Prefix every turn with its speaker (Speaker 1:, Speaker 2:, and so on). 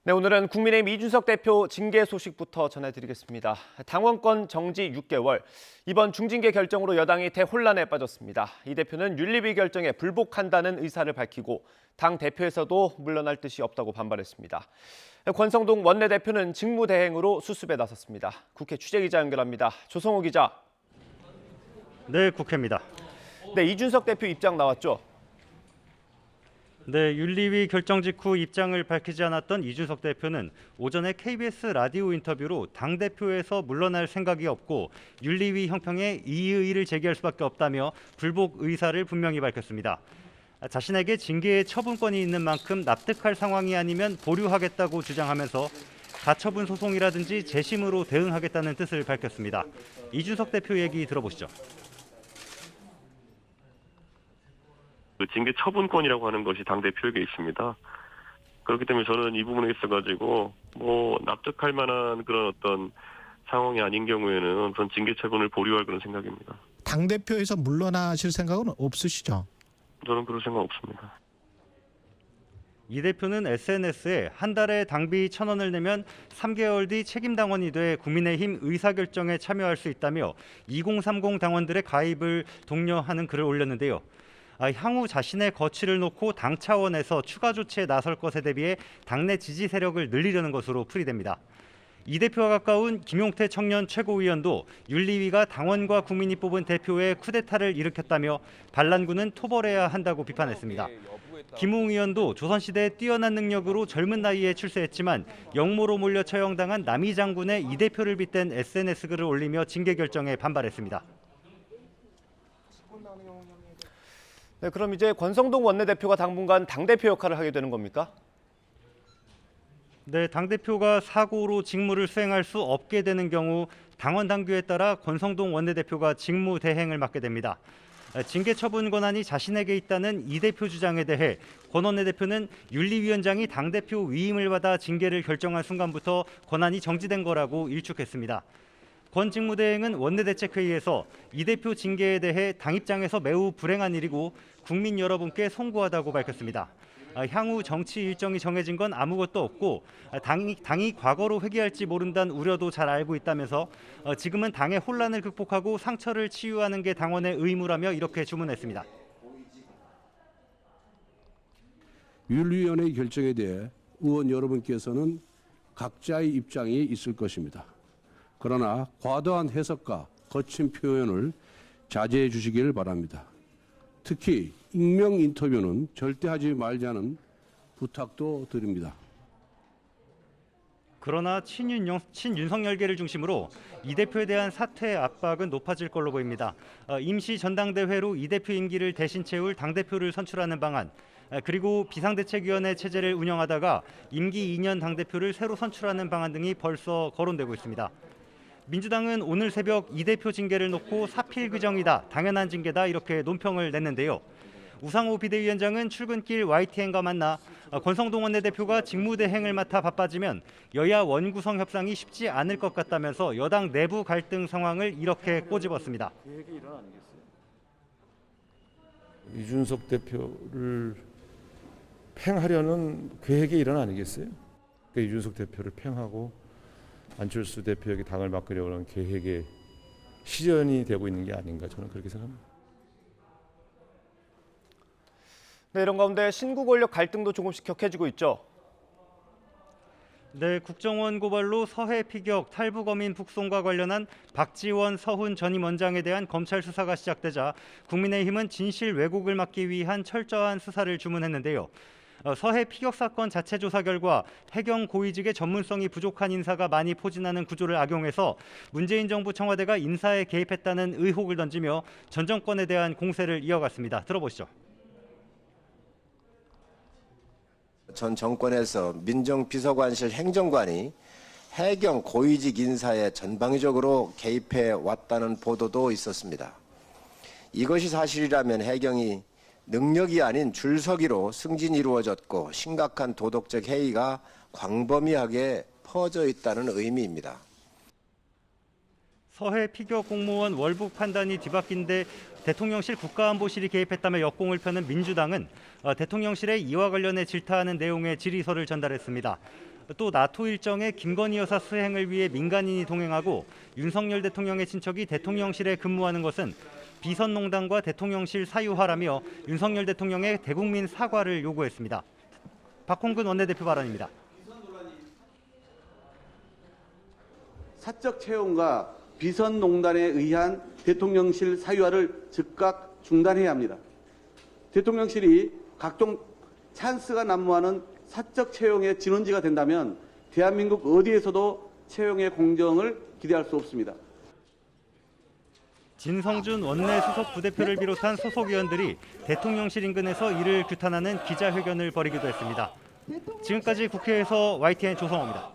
Speaker 1: 네, 오늘은 국민의힘 이준석 대표 징계 소식부터 전해드리겠습니다. 당원권 정지 6개월, 이번 중징계 결정으로 여당이 대혼란에 빠졌습니다. 이 대표는 윤리위 결정에 불복한다는 의사를 밝히고 당 대표에서도 물러날 뜻이 없다고 반발했습니다. 권성동 원내대표는 직무대행으로 수습에 나섰습니다. 국회 취재기자 연결합니다. 조성호 기자.
Speaker 2: 네, 국회입니다.
Speaker 1: 네, 이준석 대표 입장 나왔죠?
Speaker 2: 네, 윤리위 결정 직후 입장을 밝히지 않았던 이준석 대표는 오전에 KBS 라디오 인터뷰로 당대표에서 물러날 생각이 없고 윤리위 형평에 이의를 제기할 수밖에 없다며 불복 의사를 분명히 밝혔습니다. 자신에게 징계의 처분권이 있는 만큼 납득할 상황이 아니면 보류하겠다고 주장하면서 가처분 소송이라든지 재심으로 대응하겠다는 뜻을 밝혔습니다. 이준석 대표 얘기 들어보시죠.
Speaker 3: 그 징계 처분권이라고 하는 것이 당대표에게 있습니다. 그렇기 때문에 저는 이 부분에 있어가지고 납득할 만한 그런 어떤 상황이 아닌 경우에는 우선 징계 처분을 보류할 그런 생각입니다.
Speaker 4: 당대표에서 물러나실 생각은 없으시죠?
Speaker 3: 저는 그럴 생각 없습니다.
Speaker 2: 이 대표는 SNS에 한 달에 당비 1,000원을 내면 3개월 뒤 책임당원이 돼 국민의힘 의사결정에 참여할 수 있다며 2030 당원들의 가입을 독려하는 글을 올렸는데요. 향후 자신의 거취를 놓고 당 차원에서 추가 조치에 나설 것에 대비해 당내 지지 세력을 늘리려는 것으로 풀이됩니다. 이 대표와 가까운 김용태 청년 최고위원도 윤리위가 당원과 국민이 뽑은 대표의 쿠데타를 일으켰다며 반란군은 토벌해야 한다고 비판했습니다. 김웅 의원도 조선시대의 뛰어난 능력으로 젊은 나이에 출세했지만 역모로 몰려 처형당한 남이 장군의 이 대표를 빗댄 SNS 글을 올리며 징계 결정에 반발했습니다.
Speaker 1: 네, 그럼 이제 권성동 원내대표가 당분간 당대표 역할을 하게 되는 겁니까?
Speaker 2: 네, 당대표가 사고로 직무를 수행할 수 없게 되는 경우 당원 당규에 따라 권성동 원내대표가 직무 대행을 맡게 됩니다. 징계 처분 권한이 자신에게 있다는 이 대표 주장에 대해 권 원내대표는 윤리위원장이 당대표 위임을 받아 징계를 결정한 순간부터 권한이 정지된 거라고 일축했습니다. 권 직무대행은 원내대책회의에서 이 대표 징계에 대해 당 입장에서 매우 불행한 일이고 국민 여러분께 송구하다고 밝혔습니다. 향후 정치 일정이 정해진 건 아무것도 없고 당이 과거로 회귀할지 모른다는 우려도 잘 알고 있다면서 지금은 당의 혼란을 극복하고 상처를 치유하는 게 당원의 의무라며 이렇게 주문했습니다.
Speaker 5: 윤리위원회의 결정에 대해 의원 여러분께서는 각자의 입장이 있을 것입니다. 그러나 과도한 해석과 거친 표현을 자제해 주시길 바랍니다. 특히 익명 인터뷰는 절대 하지 말자는 부탁도 드립니다.
Speaker 2: 그러나 친윤석열계를 중심으로 이 대표에 대한 사퇴 압박은 높아질 걸로 보입니다. 임시 전당대회로 이 대표 임기를 대신 채울 당대표를 선출하는 방안, 그리고 비상대책위원회 체제를 운영하다가 임기 2년 당대표를 새로 선출하는 방안 등이 벌써 거론되고 있습니다. 민주당은 오늘 새벽 이 대표 징계를 놓고 사필 규정이다, 당연한 징계다 이렇게 논평을 냈는데요. 우상호 비대위원장은 출근길 YTN과 만나 권성동 원내대표가 직무대행을 맡아 바빠지면 여야 원구성 협상이 쉽지 않을 것 같다면서 여당 내부 갈등 상황을 이렇게 꼬집었습니다.
Speaker 6: 이준석 대표를 팽하려는 계획의 일환 아니겠어요? 이준석 대표를 팽하고 안철수 대표에게 당을 맡기려고 하는 계획의 실현이 되고 있는 게 아닌가 저는 그렇게 생각합니다.
Speaker 1: 네, 이런 가운데 신구 권력 갈등도 조금씩 격해지고 있죠.
Speaker 2: 네, 국정원 고발로 서해 피격, 탈북어민 북송과 관련한 박지원 서훈 전임 원장에 대한 검찰 수사가 시작되자 국민의힘은 진실 왜곡을 막기 위한 철저한 수사를 주문했는데요. 서해 피격 사건 자체 조사 결과 해경 고위직의 전문성이 부족한 인사가 많이 포진하는 구조를 악용해서 문재인 정부 청와대가 인사에 개입했다는 의혹을 던지며 전 정권에 대한 공세를 이어갔습니다. 들어보시죠.
Speaker 7: 전 정권에서 민정비서관실 행정관이 해경 고위직 인사에 전방위적으로 개입해 왔다는 보도도 있었습니다. 이것이 사실이라면 해경이 능력이 아닌 줄서기로 승진이 이루어졌고 심각한 도덕적 해이가 광범위하게 퍼져 있다는 의미입니다.
Speaker 2: 서해 피격 공무원 월북 판단이 뒤바뀐 데 대통령실 국가안보실이 개입했다며 역공을 펴는 민주당은 대통령실에 이와 관련해 질타하는 내용의 질의서를 전달했습니다. 또 나토 일정의 김건희 여사 수행을 위해 민간인이 동행하고 윤석열 대통령의 친척이 대통령실에 근무하는 것은 비선농단과 대통령실 사유화라며 윤석열 대통령의 대국민 사과를 요구했습니다. 박홍근 원내대표 발언입니다.
Speaker 8: 사적 채용과 비선농단에 의한 대통령실 사유화를 즉각 중단해야 합니다. 대통령실이 각종 찬스가 난무하는 사적 채용의 진원지가 된다면 대한민국 어디에서도 채용의 공정을 기대할 수 없습니다.
Speaker 2: 진성준 원내 수석 부대표를 비롯한 소속위원들이 대통령실 인근에서 이를 규탄하는 기자회견을 벌이기도 했습니다. 지금까지 국회에서 YTN 조성호입니다.